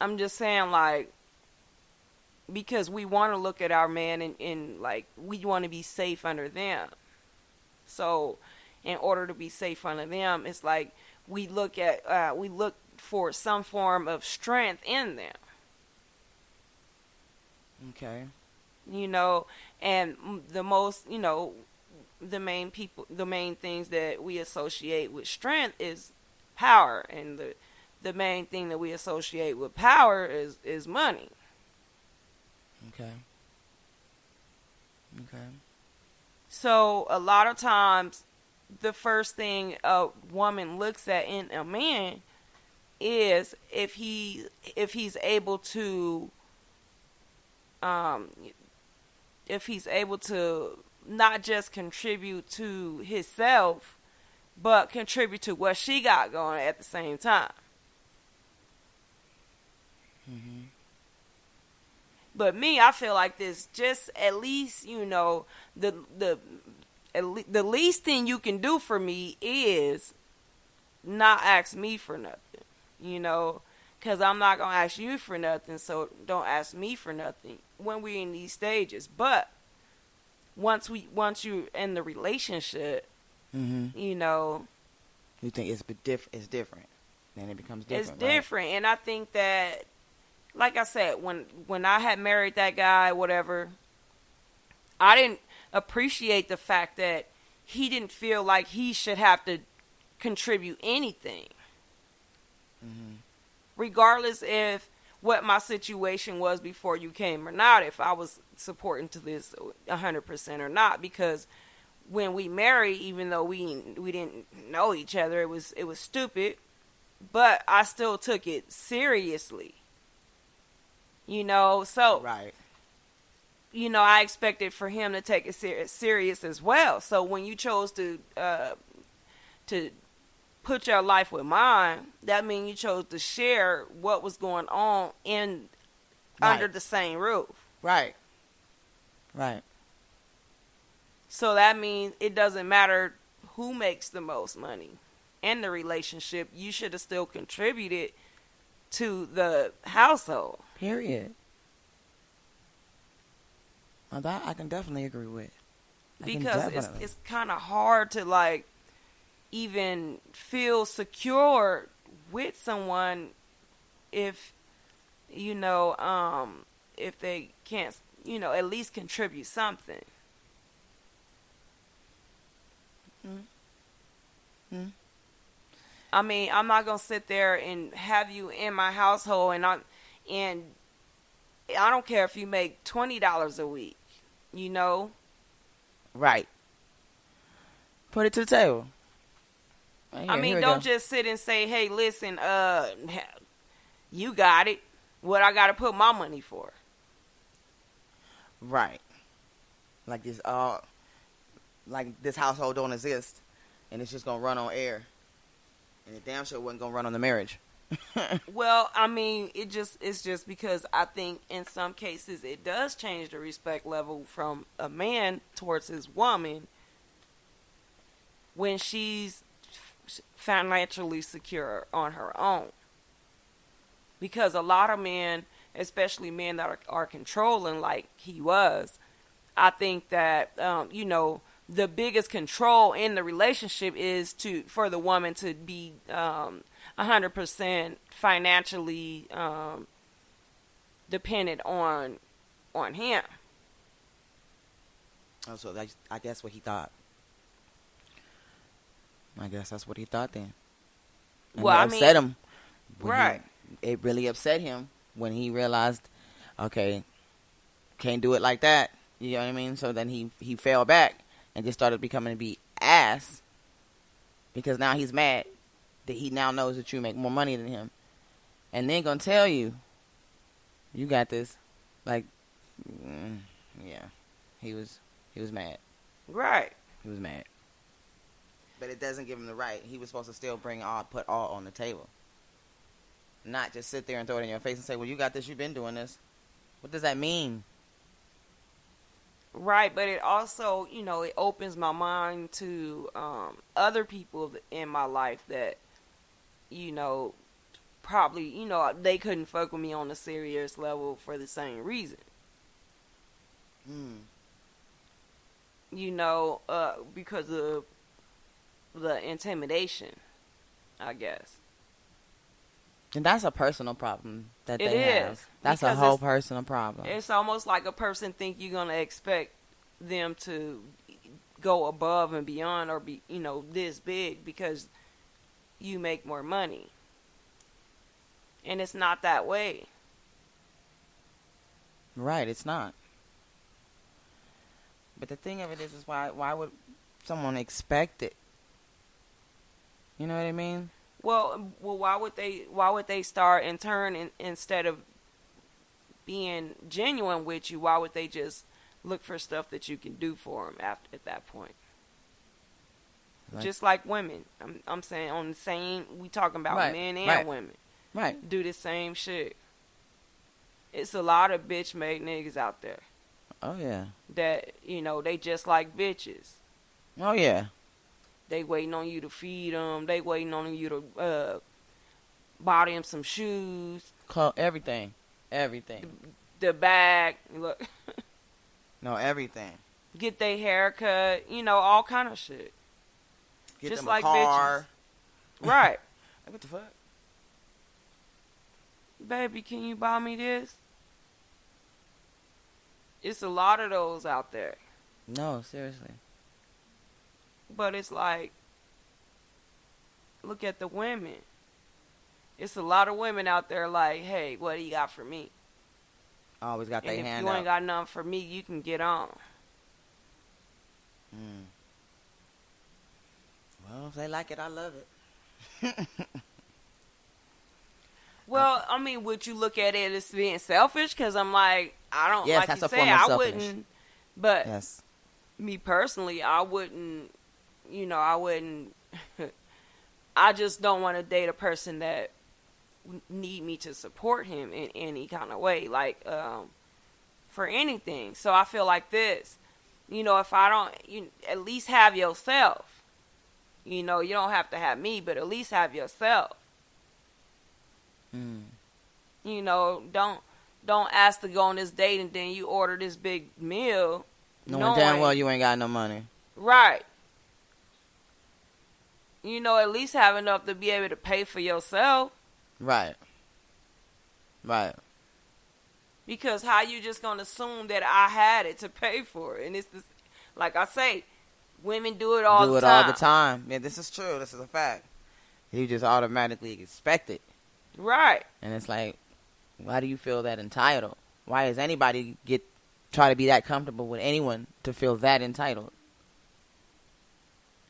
I'm just saying, like, because we want to look at our man and like, we want to be safe under them. So, in order to be safe under them, it's like we look for some form of strength in them. Okay. You know, and the most, the main things that we associate with strength is power, and the main thing that we associate with power is money. Okay. Okay. So a lot of times, the first thing a woman looks at in a man is if he's able to um if he's able to not just contribute to himself, but contribute to what she got going at the same time. Mm-hmm. But me, I feel like this. Just at least, the least thing you can do for me is not ask me for nothing. You know, because I'm not gonna ask you for nothing. So don't ask me for nothing when we're in these stages. But once you're in the relationship, Mm-hmm. you know, You think it's different. Then it becomes different. it's different. And I think that, like I said, when I had married that guy, whatever, I didn't appreciate the fact that he didn't feel like he should have to contribute anything, Right? Mm-hmm. regardless if what my situation was before you came or not, if I was supporting to this 100% or not. Because when we married, even though we didn't know each other, it was stupid, but I still took it seriously. So Right. I expected for him to take it serious as well. So when you chose to put your life with mine, that means you chose to share what was going on in under Right. the same roof. Right. Right. So that means it doesn't matter who makes the most money in the relationship. You should have still contributed to the household. Period. Now that I can definitely agree with. Because it's kind of hard to, like, even feel secure with someone if if they can't at least contribute something. Mm-hmm. I mean, I'm not gonna sit there and have you in my household, and I don't care if you make $20 a week. Right. Put it to the table. Right I here, mean, here we don't go. just sit and say, "Hey, listen, you got it. What I got to put my money for?" Right. Like this household don't exist, and it's just gonna run on air, and it damn sure wasn't gonna run on the marriage. Well, I mean, it's just because I think in some cases it does change the respect level from a man towards his woman when she's financially secure on her own. Because a lot of men, especially men that are controlling like he was, I think that the biggest control in the relationship is for the woman to be 100% financially dependent on him. Oh, so I guess what he thought. I guess that's what he thought then. And Well, it I upset mean, him. right. It really upset him when he realized, okay, can't do it like that. You know what I mean? So then he fell back and just started becoming to be ass because now he's mad that he now knows that you make more money than him, and then gonna tell you, you got this. Like, yeah, he was mad. Right. He was mad. But it doesn't give him the right. He was supposed to still put all on the table. Not just sit there and throw it in your face and say, well, you got this, you've been doing this. What does that mean? Right, but it also, it opens my mind to other people in my life that, probably, you know, they couldn't fuck with me on a serious level for the same reason. You know, because of the intimidation, I guess. And that's a personal problem that It they is, have. That's a because whole personal problem. It's almost like a person think you're gonna expect them to go above and beyond or be, you know, this big because you make more money. And it's not that way. Right, it's not. But the thing of it is why would someone expect it? You know what I mean? Well, why would they start and turn instead of being genuine with you? Why would they just look for stuff that you can do for them at that point? Just like women, I'm saying on the same. We talking about men and women. Right. Do the same shit. It's a lot of bitch made niggas out there. Oh yeah. That, you know, they just like bitches. Oh yeah. They waiting on you to feed them. They waiting on you to buy them some shoes. Everything. The bag. Look. No, everything. Get their hair cut. You know, all kind of shit. Get just them like a car. Bitches. Right. What the fuck? Baby, can you buy me this? It's a lot of those out there. No, seriously. But it's like, look at the women. It's a lot of women out there like, hey, what do you got for me? Always got their hand out. out. If you ain't got nothing for me, you can get on. Well, if they like it, I love it. Well, I mean, would you look at it as being selfish? Because I'm like, I don't, yes, like that's you a say, form of I selfishness. wouldn't, but yes. Me personally, I wouldn't, you know, I wouldn't, I just don't want to date a person that need me to support him in any kind of way, like, for anything. So I feel like this, you know, if I don't, you at least have yourself. You know, you don't have to have me, but at least have yourself. You know, don't ask to go on this date and then you order this big meal. Knowing damn well you ain't got no money. Right. You know, at least have enough to be able to pay for yourself. Right. Because how you just gonna assume that I had it to pay for it? And it's this, like I say, women do it all the time. all the time. Yeah, this is true. This is a fact. You just automatically expect it. Right. And it's like, why do you feel that entitled? Why does anybody try to be that comfortable with anyone to feel that entitled?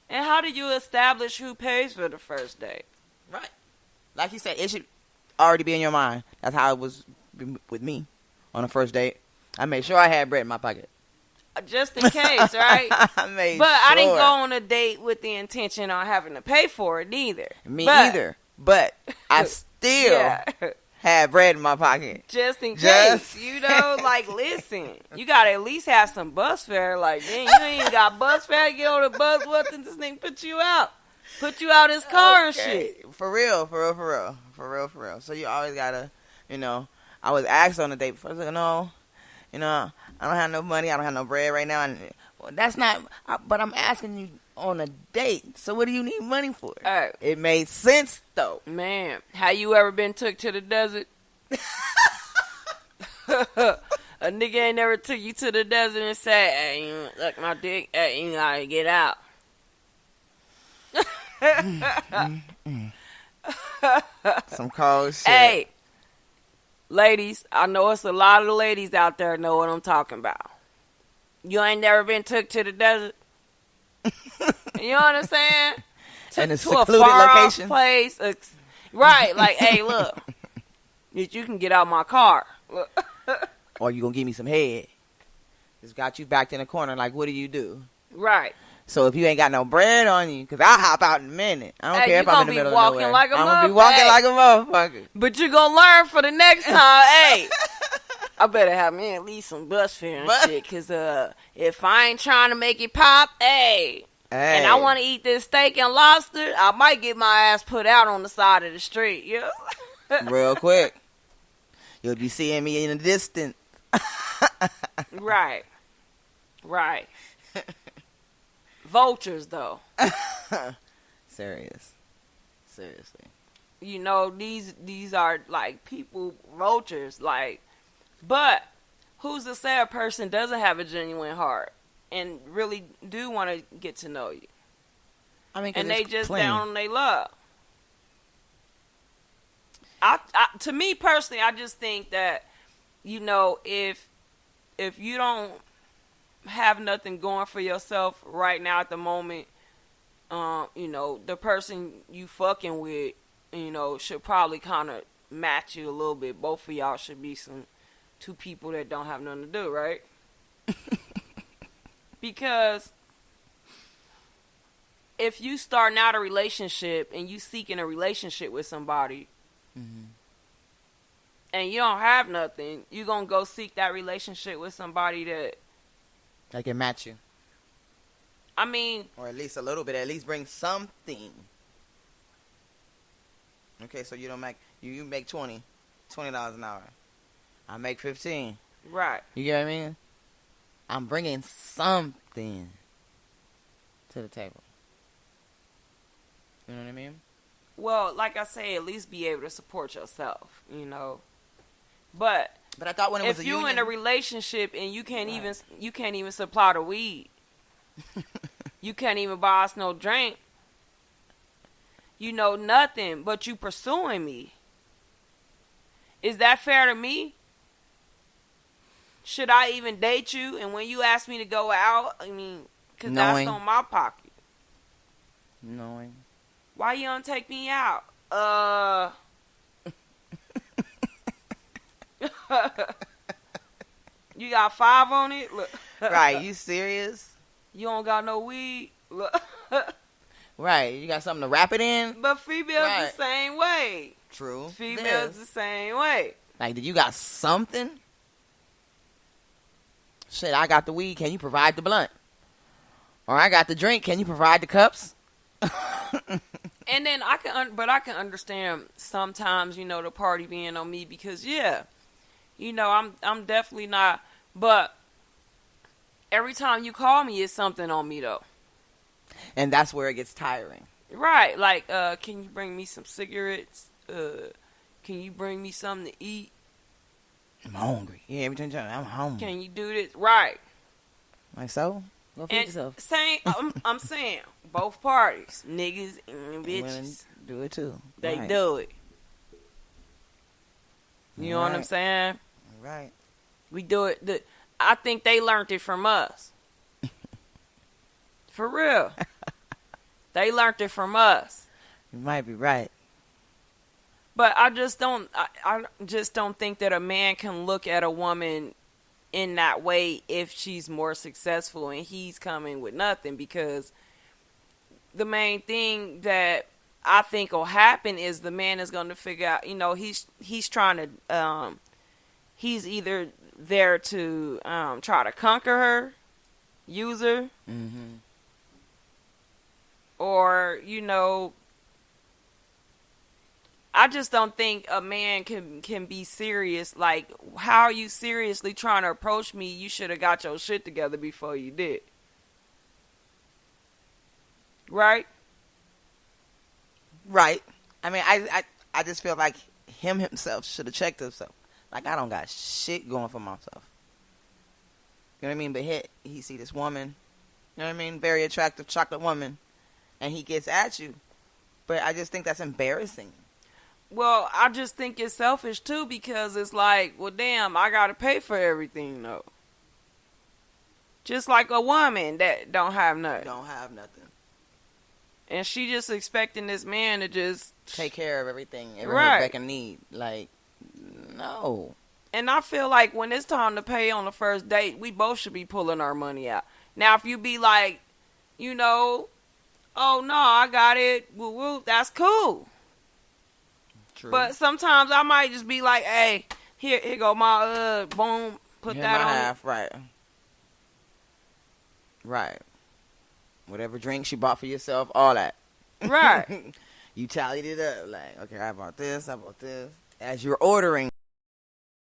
And how do you establish who pays for the first date? Right. Like you said, it should already be in your mind. That's how it was with me on the first date. I made sure I had bread in my pocket. Just in case, right? I didn't go on a date with the intention on having to pay for it either. Me either. But I still had bread in my pocket. Just in case. You know, like, listen, you got to at least have some bus fare. Like, then you ain't got bus fare. Get on the bus. What did this thing put you out? Put you out his car and shit. For real. So you always got to, you know, I was asked on a date before. I was like, no, you know, I don't have no money. I don't have no bread right now. And, well, that's not, but I'm asking you on a date. So what do you need money for? It made sense, though. Man, have you ever been took to the desert? A nigga ain't never took you to the desert and said, hey, you look my dick, hey, you gotta get out. Some cold shit. Hey, ladies, I know it's a lot of ladies out there know what I'm talking about. You ain't never been took to the desert? You know what I'm saying? And a to a secluded far location. Off place. Right, like, hey, look, you can get out my car. Look. Or you gonna give me some head. Just got you backed in a corner, like, what do you do? Right. So if you ain't got no bread on you, because I'll hop out in a minute. I don't care if I'm in the middle of nowhere. Like I'm going to be walking like a motherfucker. But you going to learn for the next time. Hey, I better have me at least some bus fare and shit. Because if I ain't trying to make it pop, hey. And I want to eat this steak and lobster, I might get my ass put out on the side of the street. You know? Real quick. You'll be seeing me in the distance. Right. Right. Vultures, though. Serious. Seriously. You know, these are like people, vultures, like, but who's to say a person doesn't have a genuine heart and really do want to get to know you? I mean, and they just down on their love. To me personally, I just think that, you know, if you don't have nothing going for yourself right now at the moment, you know, the person you fucking with, you know, should probably kind of match you a little bit. Both of y'all should be two people that don't have nothing to do, right? Because if you starting out a relationship and you seeking a relationship with somebody, and you don't have nothing, you gonna go seek that relationship with somebody that can match you. I mean, or at least a little bit. At least bring something. Okay, so you don't make you make $20 an hour. I make 15. Right. You get what I mean? I'm bringing something to the table. You know what I mean? Well, like I say, at least be able to support yourself, you know. But I thought when it was if a you union, in a relationship and you can't even supply the weed, you can't even buy us no drink, you know nothing, but you pursuing me. Is that fair to me? Should I even date you? And when you ask me to go out, I mean, because that's on my pocket. Knowing. Why you don't take me out? You got 5 on it? Look. Right, you serious? You don't got no weed? Look. Right, you got something to wrap it in? But females the same way. True. Females the same way. Like, did you got something? Shit, I got the weed. Can you provide the blunt? Or I got the drink. Can you provide the cups? And then I can understand sometimes, you know, the party being on me because, yeah, you know, I'm definitely not. But every time you call me, it's something on me, though. And that's where it gets tiring. Right. Like, can you bring me some cigarettes? Can you bring me something to eat? I'm hungry. Yeah, every time I'm hungry. Can you do this? Right. Like so? Go feed yourself. I'm saying, both parties, niggas and bitches, do it too. They do it. You know what I'm saying? Right. We do it. I think they learned it from us. For real. They learned it from us. You might be right. But I just don't think that a man can look at a woman in that way if she's more successful and he's coming with nothing, because the main thing that I think will happen is the man is going to figure out, you know, he's trying to he's either there to try to conquer her, use her, or, you know, I just don't think a man can be serious. Like, how are you seriously trying to approach me? You should have got your shit together before you did. Right? Right. I mean, I just feel like himself should have checked himself. Like, I don't got shit going for myself. You know what I mean? But he see this woman, you know what I mean? Very attractive chocolate woman. And he gets at you. But I just think that's embarrassing. Well, I just think it's selfish, too, because it's like, well, damn, I got to pay for everything, though. Just like a woman that don't have nothing. And she just expecting this man to just take care of everything, every beck and need. Like, no. And I feel like when it's time to pay on the first date, we both should be pulling our money out. Now, if you be like, you know, oh, no, I got it, woo-woo, that's cool. True. But sometimes I might just be like, hey, here go my, boom, put here that on. Half, right. Right. Whatever drinks you bought for yourself, all that. Right. You tallied it up. Like, okay, I bought this, I bought this. as you're ordering